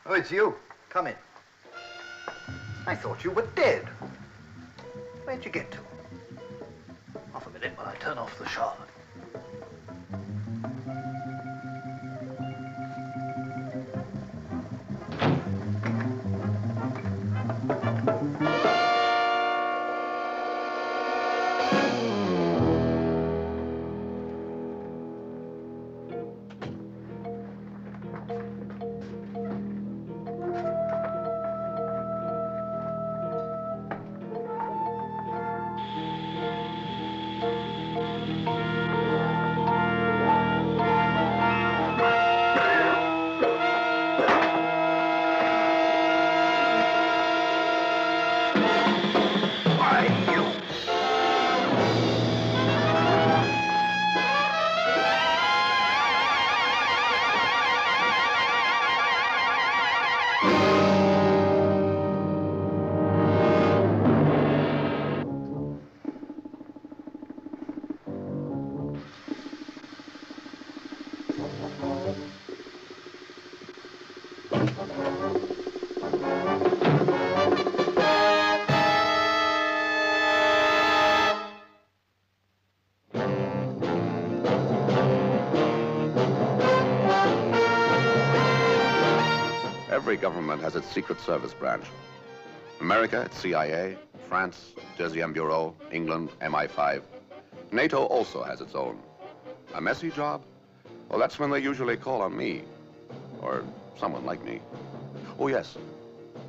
Oh, it's you. Come in. I thought you were dead. Where'd you get to? Half a minute while I turn off the shower. Every government has its Secret Service branch. America, its CIA, France, Deuxième Bureau, England, MI5. NATO also has its own. A messy job? Well, that's when they usually call on me, or someone like me. Oh, yes.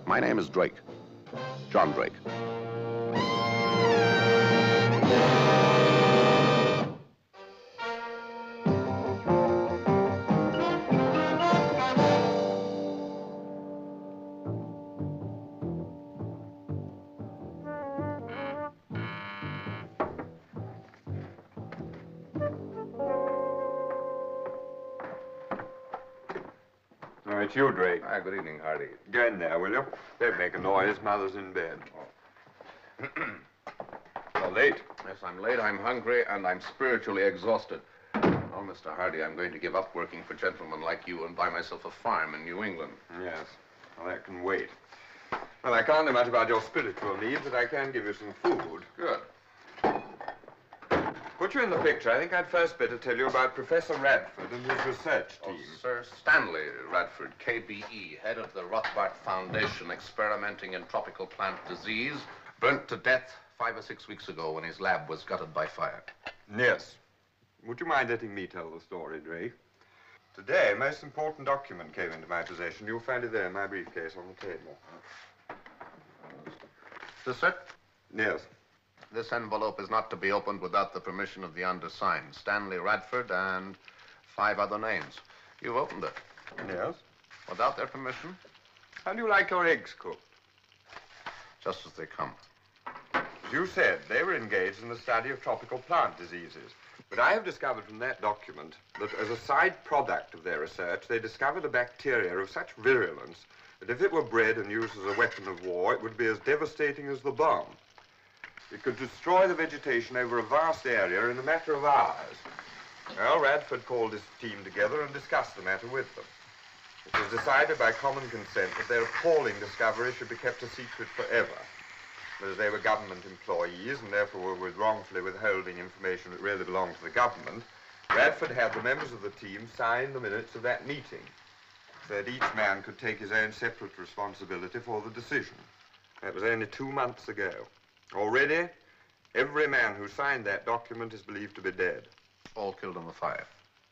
My name is Drake, John Drake. Oh, it's you, Drake. Hi, good evening, Hardy. Get in there, will you? Don't make a noise. Mother's in bed. You're late. Yes, I'm late, I'm hungry, and I'm spiritually exhausted. Oh, Mr. Hardy, I'm going to give up working for gentlemen like you and buy myself a farm in New England. Yes. Well, that can wait. Well, I can't do much about your spiritual needs, but I can give you some food. Good. Put you in the picture. I think I'd first better tell you about Professor Radford and his research team. Oh, Sir Stanley Radford, KBE, head of the Rothbard Foundation, experimenting in tropical plant disease, burnt to death 5 or 6 weeks ago when his lab was gutted by fire. Yes. Would you mind letting me tell the story, Drake? Today, a most important document came into my possession. You'll find it there in my briefcase on the table. This, sir? Yes. This envelope is not to be opened without the permission of the undersigned, Stanley Radford, and 5 other names. You've opened it. Yes. Without their permission? How do you like your eggs cooked? Just as they come. As you said, they were engaged in the study of tropical plant diseases. But I have discovered from that document that as a side product of their research, they discovered a bacteria of such virulence that if it were bred and used as a weapon of war, it would be as devastating as the bomb. It could destroy the vegetation over a vast area in a matter of hours. Well, Radford called his team together and discussed the matter with them. It was decided by common consent that their appalling discovery should be kept a secret forever. But as they were government employees and therefore were wrongfully withholding information that really belonged to the government, Radford had the members of the team sign the minutes of that meeting so that each man could take his own separate responsibility for the decision. That was only 2 months ago. Already, every man who signed that document is believed to be dead. All killed in the fire?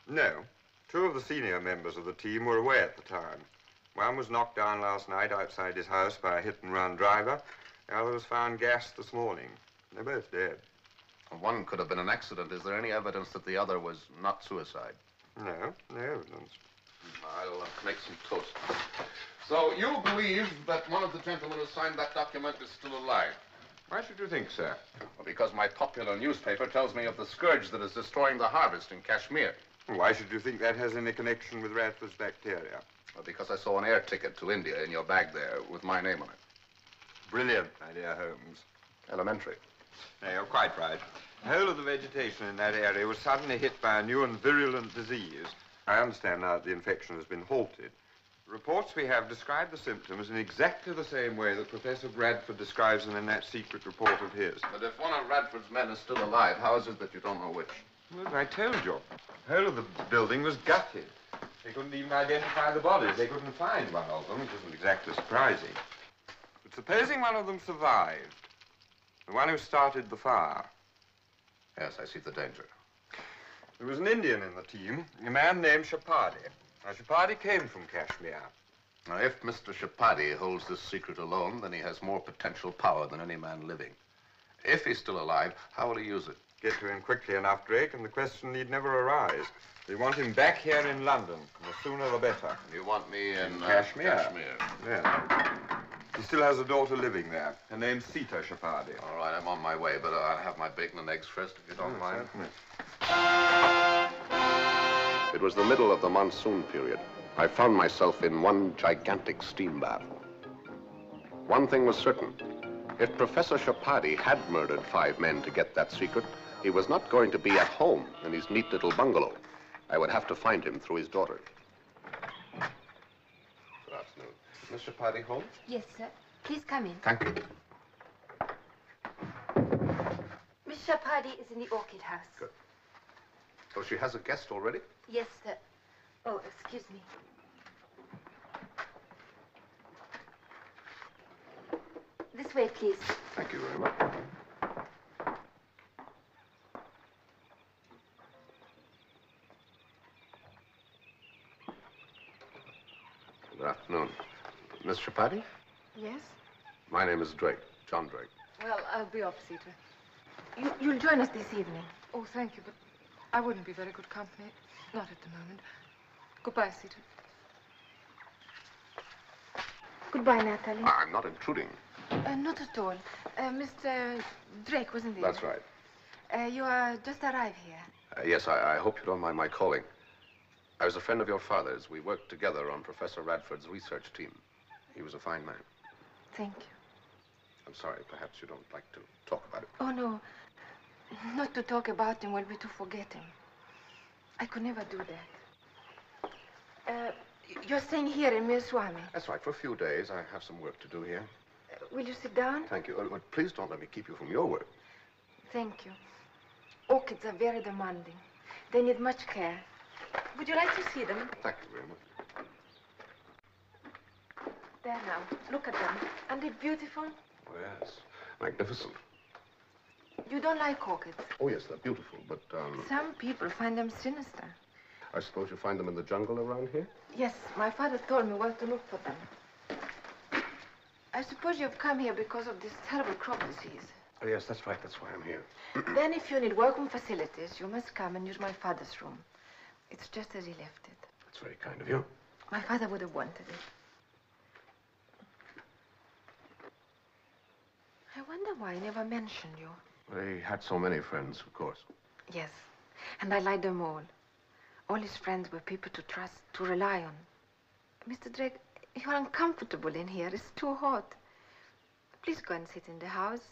No. 2 of the senior members of the team were away at the time. One was knocked down last night outside his house by a hit-and-run driver. The other was found gassed this morning. They're both dead. One could have been an accident. Is there any evidence that the other was not suicide? No, no evidence. I'll make some toast. So you believe that one of the gentlemen who signed that document is still alive? Why should you think, sir? Well, because my popular newspaper tells me of the scourge that is destroying the harvest in Kashmir. Why should you think that has any connection with Radford's bacteria? Well, because I saw an air ticket to India in your bag there with my name on it. Brilliant, my dear Holmes. Elementary. No, you're quite right. The whole of the vegetation in that area was suddenly hit by a new and virulent disease. I understand now that the infection has been halted. The reports we have describe the symptoms in exactly the same way that Professor Bradford describes them in that secret report of his. But if one of Radford's men is still alive, how is it that you don't know which? Well, as I told you, the whole of the building was gutted. They couldn't even identify the bodies. They couldn't find one of them, which isn't exactly surprising. But supposing one of them survived, the one who started the fire. Yes, I see the danger. There was an Indian in the team, a man named Shapadi. Now, Shapadi came from Kashmir. Now, if Mr. Shapadi holds this secret alone, then he has more potential power than any man living. If he's still alive, how will he use it? Get to him quickly enough, Drake, and the question need never arise. They want him back here in London, and the sooner the better. You want me in Kashmir? Kashmir. Yeah. He still has a daughter living there. Her name's Sita Shapadi. All right, I'm on my way, but I'll have my bacon and eggs first, if you don't mind. Certainly. It was the middle of the monsoon period. I found myself in one gigantic steam bath. One thing was certain. If Professor Shapadi had murdered 5 men to get that secret, he was not going to be at home in his neat little bungalow. I would have to find him through his daughter. Good afternoon. Is Miss Shapadi home? Yes, sir. Please come in. Thank you. Miss Shapadi is in the orchid house. Good. So she has a guest already? Yes, sir. Oh, excuse me. This way, please. Thank you very much. Good afternoon. Miss Shapadi? Yes? My name is Drake, John Drake. Well, I'll be off, Sita. You'll join us this evening. Oh, thank you, but I wouldn't be very good company. Not at the moment. Goodbye, Sita. Goodbye, Natalie. I'm not intruding. Not at all. Mr. Drake, wasn't it? That's right. You are just arrived here. Yes, I hope you don't mind my calling. I was a friend of your father's. We worked together on Professor Radford's research team. He was a fine man. Thank you. I'm sorry, perhaps you don't like to talk about it. Oh, no. Not to talk about him will be to forget him. I could never do that. You're staying here in Mirswami. That's right, for a few days. I have some work to do here. Will you sit down? Thank you. But please don't let me keep you from your work. Thank you. Orchids are very demanding. They need much care. Would you like to see them? Thank you very much. There now. Look at them. Aren't they beautiful? Oh, yes. Magnificent. You don't like orchids? Oh, yes, they're beautiful, but, Some people find them sinister. I suppose you find them in the jungle around here? Yes, my father told me where to look for them. I suppose you've come here because of this terrible crop disease. Oh, yes, that's right. That's why I'm here. Then if you need working facilities, you must come and use my father's room. It's just as he left it. That's very kind of you. My father would have wanted it. I wonder why he never mentioned you. He had so many friends, of course. Yes, and I liked them all. All his friends were people to trust, to rely on. Mr. Drake, you're uncomfortable in here. It's too hot. Please go and sit in the house.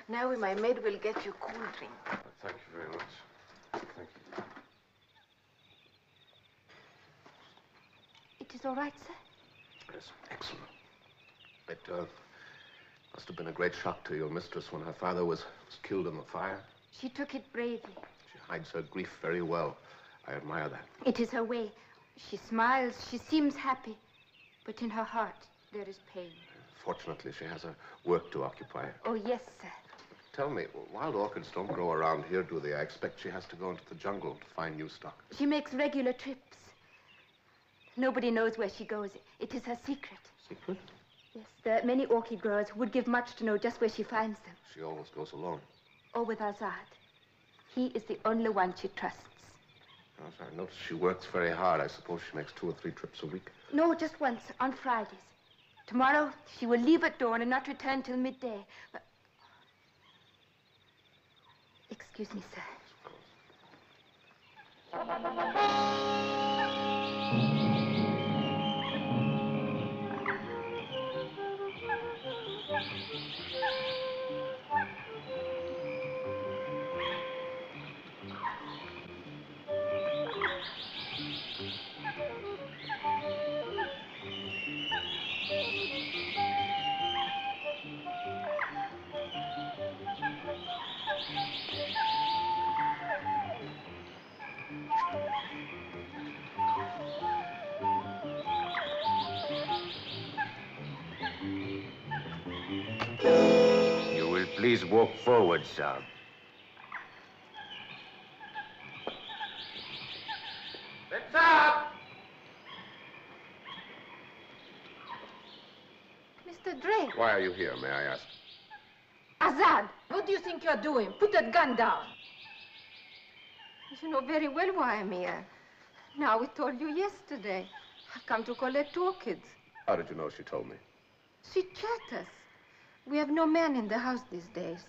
Now my maid will get you a cool drink. Thank you very much. Thank you. It is all right, sir? Yes, excellent. It must have been a great shock to your mistress when her father was killed in the fire. She took it bravely. She hides her grief very well. I admire that. It is her way. She smiles, she seems happy. But in her heart, there is pain. Fortunately, she has a work to occupy her. Oh, yes, sir. Tell me, wild orchids don't grow around here, do they? I expect she has to go into the jungle to find new stock. She makes regular trips. Nobody knows where she goes. It is her secret. Secret? Yes, there are many orchid growers who would give much to know just where she finds them. She always goes alone. Or with Azad. He is the only one she trusts. Yes, I notice she works very hard. I suppose she makes 2 or 3 trips a week. No, just once, on Fridays. Tomorrow, she will leave at dawn and not return till midday. But... Excuse me, sir. You will please walk forward, sir. Let's up! Mr. Drake. Why are you here, may I ask? Azad, what do you think you're doing? Put that gun down. You know very well why I'm here. Now, we told you yesterday. I've come to collect orchids. How did you know she told me? She chat us. We have no man in the house these days.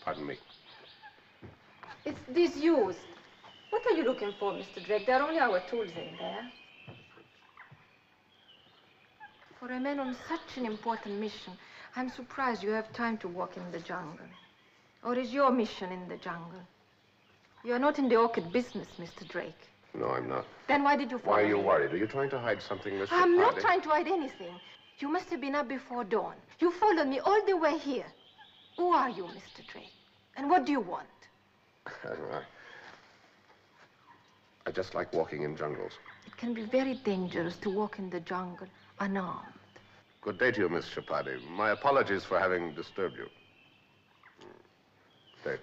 Pardon me. It's disused. What are you looking for, Mr. Drake? There are only our tools in there. For a man on such an important mission, I'm surprised you have time to walk in the jungle. Or is your mission in the jungle? You're not in the orchid business, Mr. Drake. No, I'm not. Then why did you follow Why are you me? worried? Are you trying to hide something, Miss I'm not Tripodi? trying to hide anything. You must have been up before dawn. You followed me all the way here. Who are you, Mr. Drake? And what do you want? I just like walking in jungles. It can be very dangerous to walk in the jungle unarmed. Good day to you, Miss Tripodi. My apologies for having disturbed you. Stay.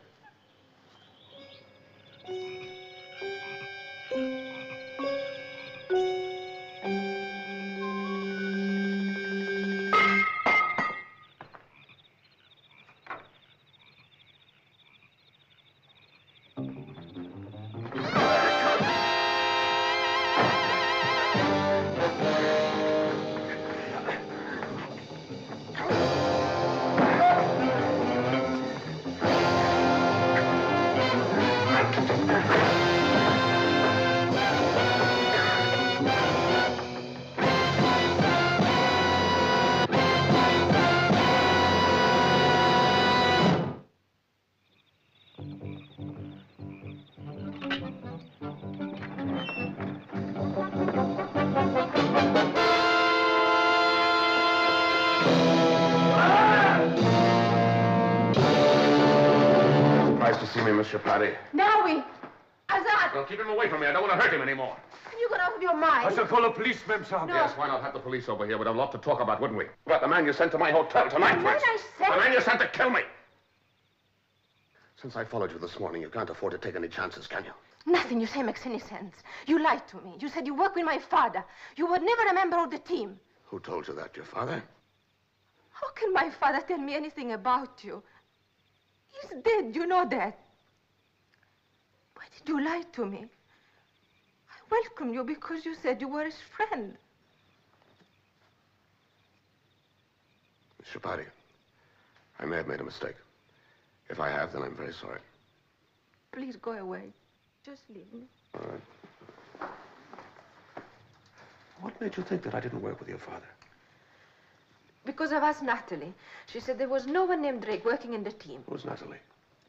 Surprised to see me, Miss Tripodi. Now we... Azad! Well, keep him away from me. I don't want to hurt him anymore. You got out of your mind. I shall call the police, Mem Saab. No. Yes, why not have the police over here? We'd have a lot to talk about, wouldn't we? About the man you sent to my hotel tonight, The for man instance. I sent? The man you sent to kill me. Since I followed you this morning, you can't afford to take any chances, can you? Nothing you say makes any sense. You lied to me. You said you work with my father. You were never a member of the team. Who told you that? Your father? How can my father tell me anything about you? He's dead, you know that. Why did you lie to me? I welcomed you because you said you were his friend. Miss Tripodi, I may have made a mistake. If I have, then I'm very sorry. Please go away. Just leave me. All right. What made you think that I didn't work with your father? Because I've asked Natalie. She said there was no one named Drake working in the team. Who's Natalie?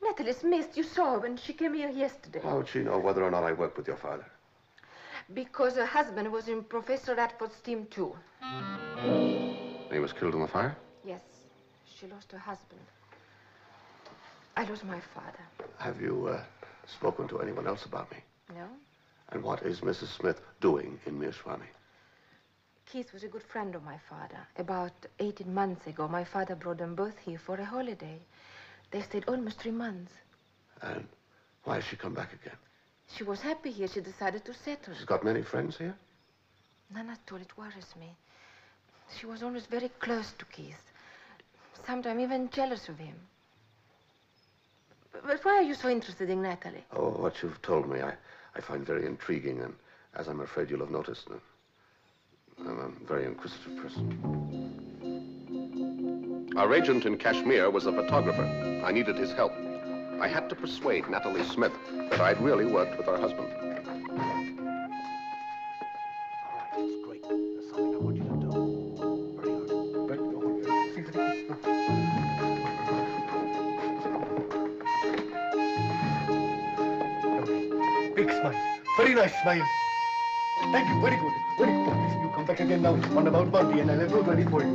Natalie Smith, you saw her when she came here yesterday. How would she know whether or not I worked with your father? Because her husband was in Professor Radford's team, too. He was killed in the fire? Yes, she lost her husband. I lost my father. Have you spoken to anyone else about me? No? And what is Mrs. Smith doing in Mirshwami? Keith was a good friend of my father. About 18 months ago, my father brought them both here for a holiday. They stayed almost 3 months. And why has she come back again? She was happy here. She decided to settle. She's got many friends here? None at all. It worries me. She was always very close to Keith. Sometimes even jealous of him. But why are you so interested in Natalie? Oh, what you've told me I find very intriguing, and as I'm afraid you'll have noticed, I'm a very inquisitive person. Our agent in Kashmir was a photographer. I needed his help. I had to persuade Natalie Smith that I'd really worked with her husband. All right, that's great. There's something I want you to do. Very good. Right, go on. Big smile. Very nice smile. Thank you. Very good. Very good. Listen, you come back again now on about Monday, and I'll have it ready for you.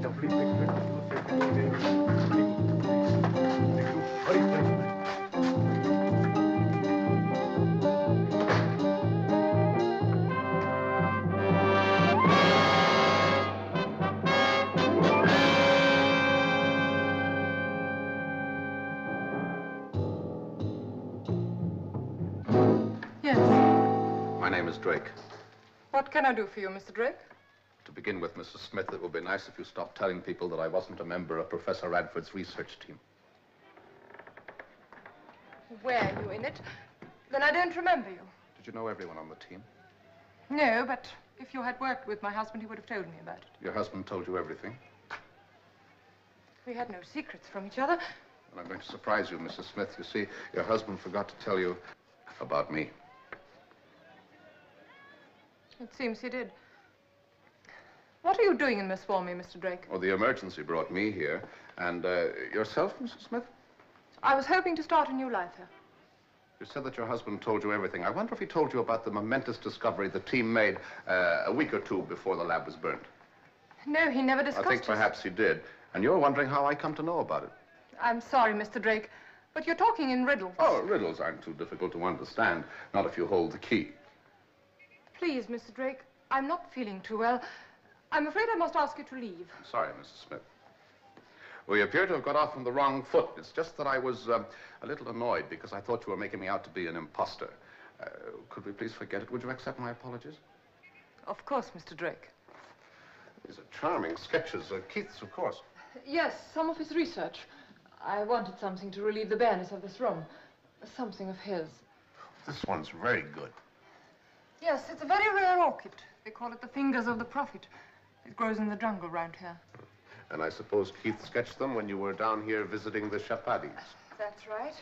Lovely. Very good. Very good. Yes. My name is Drake. What can I do for you, Mr. Drake? To begin with, Mrs. Smith, it would be nice if you stopped telling people that I wasn't a member of Professor Radford's research team. Were you in it? Then I don't remember you. Did you know everyone on the team? No, but if you had worked with my husband, he would have told me about it. Your husband told you everything? We had no secrets from each other. And I'm going to surprise you, Mrs. Smith. You see, your husband forgot to tell you about me. It seems he did. What are you doing in Miss Swarmy, Mr. Drake? Oh, the emergency brought me here. And yourself, Mrs. Smith? I was hoping to start a new life here. You said that your husband told you everything. I wonder if he told you about the momentous discovery the team made a week or two before the lab was burnt. No, he never discussed I think perhaps he did. And you're wondering how I come to know about it. I'm sorry, Mr. Drake, but you're talking in riddles. Oh, riddles aren't too difficult to understand. Not if you hold the key. Please, Mr. Drake, I'm not feeling too well. I'm afraid I must ask you to leave. I'm sorry, Mrs. Smith. We appear to have got off on the wrong foot. It's just that I was a little annoyed because I thought you were making me out to be an imposter. Could we please forget it? Would you accept my apologies? Of course, Mr. Drake. These are charming sketches. Keith's, of course. Yes, some of his research. I wanted something to relieve the bareness of this room. Something of his. This one's very good. Yes, it's a very rare orchid. They call it the fingers of the prophet. It grows in the jungle round here. And I suppose Keith sketched them when you were down here visiting the Chapadis. That's right.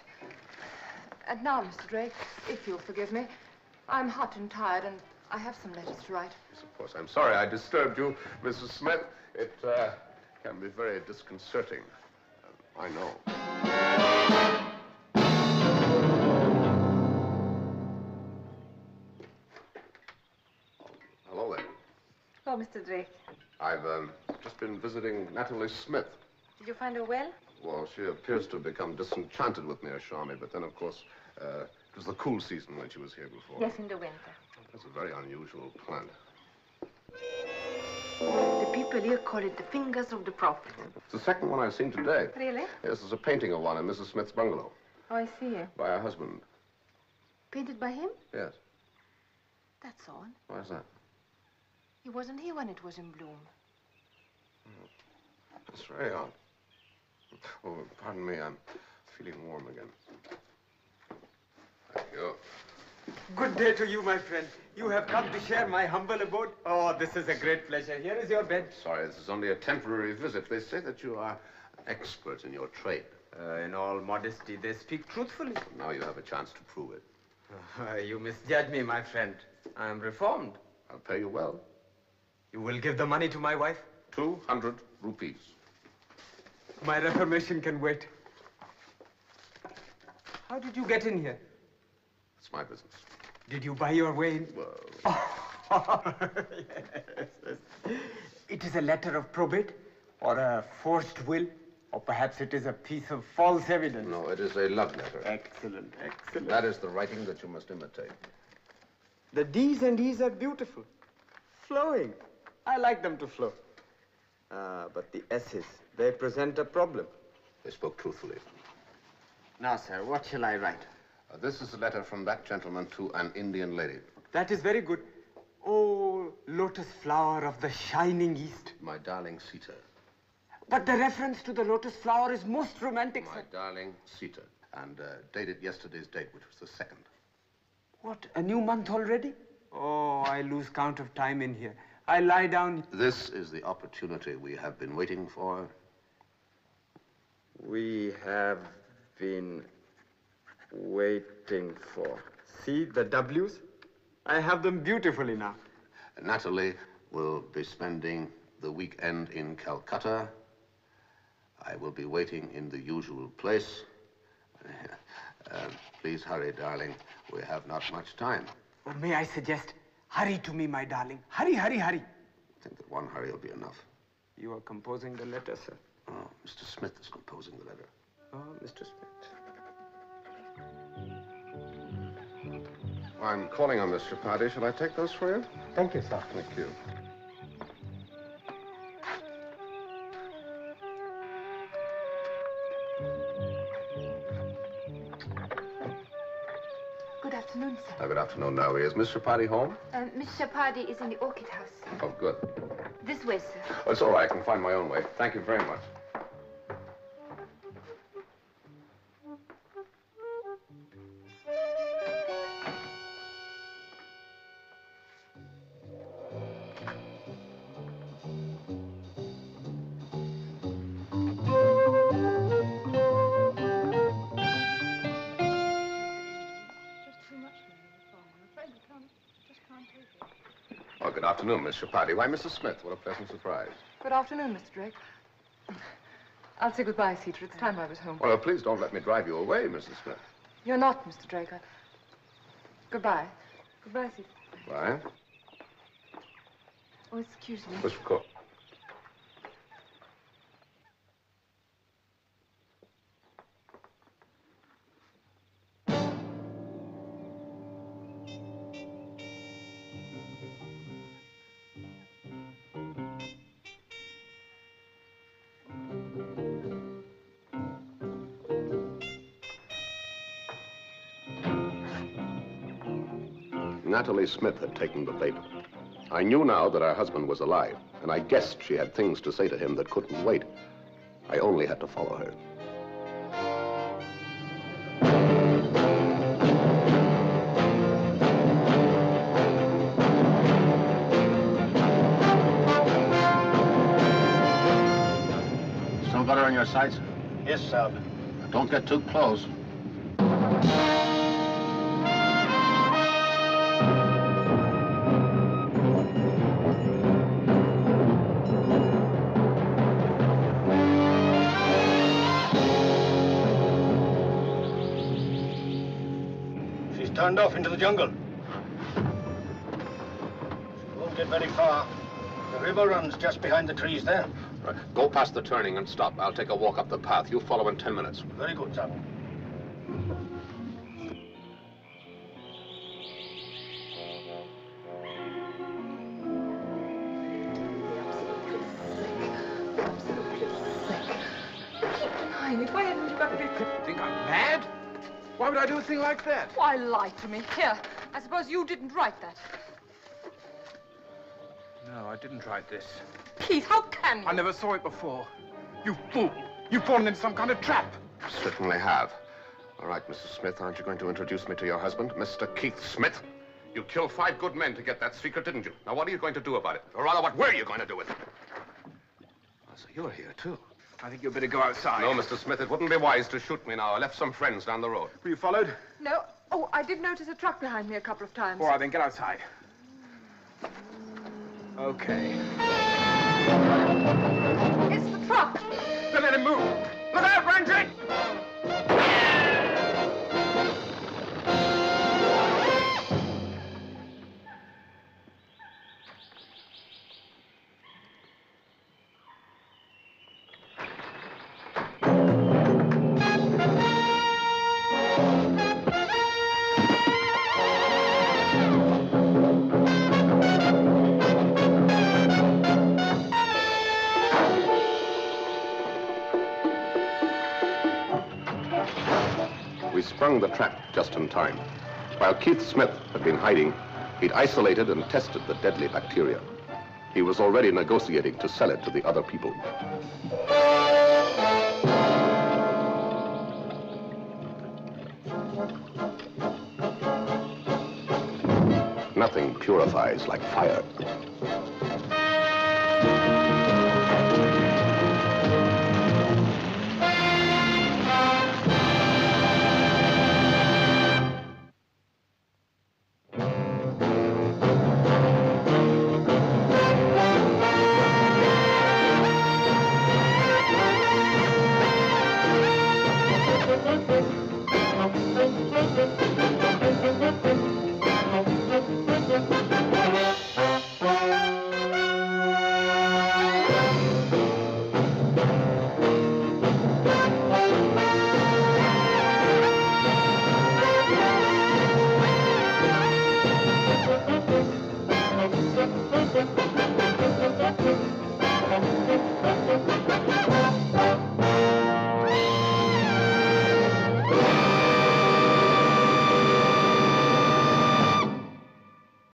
And now, Mr. Drake, if you'll forgive me, I'm hot and tired, and I have some letters to write. Yes, of course. I'm sorry I disturbed you, Mrs. Smith. It can be very disconcerting. I know. Hello there. Oh, Mr. Drake. I've just been visiting Natalie Smith. Did you find her well? Well, she appears to have become disenchanted with me, assure me, but then, of course, it was the cool season when she was here before. Yes, in the winter. That's a very unusual plant. The people here call it the fingers of the prophet. It's the second one I've seen today. Really? Yes, there's a painting of one in Mrs. Smith's bungalow. Oh, I see. By her husband. Painted by him? Yes. That's all. Why is that? He wasn't here when it was in bloom. It's very odd. Oh, pardon me, I'm feeling warm again. Thank you. Good day to you, my friend. You have come to share my humble abode. Oh, this is a great pleasure. Here is your bed. Sorry, this is only a temporary visit. They say that you are expert in your trade. In all modesty, they speak truthfully. Now you have a chance to prove it. You misjudge me, my friend. I am reformed. I'll pay you well. You will give the money to my wife? 200 rupees. My reformation can wait. How did you get in here? It's my business. Did you buy your way in? Well... Oh, yes. It is a letter of probate, or a forged will, or perhaps it is a piece of false evidence. No, it is a love letter. Excellent, excellent. That is the writing that you must imitate. The D's and E's are beautiful, flowing. I like them to flow. But the S's, they present a problem. They spoke truthfully. Now, sir, what shall I write? This is a letter from that gentleman to an Indian lady. That is very good. Oh, lotus flower of the shining east. My darling Sita. But the reference to the lotus flower is most romantic, My sir. darling Sita. And dated yesterday's date, which was the 2nd. What, a new month already? Oh, I lose count of time in here. I lie down. This is the opportunity we have been waiting for. We have been waiting for. See the W's? I have them beautifully now. Natalie will be spending the weekend in Calcutta. I will be waiting in the usual place. Please hurry, darling. We have not much time. Or may I suggest, Hurry to me, my darling. Hurry, hurry, hurry. I think that one hurry will be enough. You are composing the letter, sir. Oh, Mr. Smith is composing the letter. Oh, Mr. Smith. I'm calling on Miss Tripathi. Shall I take those for you? Thank you, sir. Thank you. Good afternoon, sir. Good afternoon, now. Is Miss Tripathi home? Miss Shapardi is in the orchid house. Oh, good. This way, sir. Oh, it's all right. I can find my own way. Thank you very much. Oh, good afternoon, Miss Tripathi. Why, Mrs. Smith, what a pleasant surprise. Good afternoon, Mr. Drake. I'll say goodbye, Cedar. It's time I was home. Well, please don't let me drive you away, Mrs. Smith. You're not, Mr. Drake. Goodbye. Goodbye, Cedar. Why? Oh, excuse me. Miss Cook. Natalie Smith had taken the bait. I knew now that her husband was alive, and I guessed she had things to say to him that couldn't wait. I only had to follow her. Still got her on your sights? Yes, sir. Don't get too close. Turned off into the jungle. She won't get very far. The river runs just behind the trees there. Right. Go past the turning and stop. I'll take a walk up the path. You follow in 10 minutes. Very good, sir. Why hadn't you got to be... Think I'm mad? Why would I do a thing like that? Why lie to me? Here, I suppose you didn't write that. No, I didn't write this. Keith, how can you? I never saw it before. You fool! You've fallen into some kind of trap. Certainly have. All right, Mrs. Smith, aren't you going to introduce me to your husband, Mr. Keith Smith? You killed 5 good men to get that secret, didn't you? Now, what are you going to do about it? Or rather, what were you going to do with it? Oh, so you're here, too. I think you'd better go outside. No, Mr. Smith, it wouldn't be wise to shoot me now. I left some friends down the road. Were you followed? No. Oh, I did notice a truck behind me a couple of times. All right, then get outside. Okay. It's the truck. Then let him move. Look out, Ranjit! We sprung the trap just in time. While Keith Smith had been hiding, he'd isolated and tested the deadly bacteria. He was already negotiating to sell it to the other people. Nothing purifies like fire.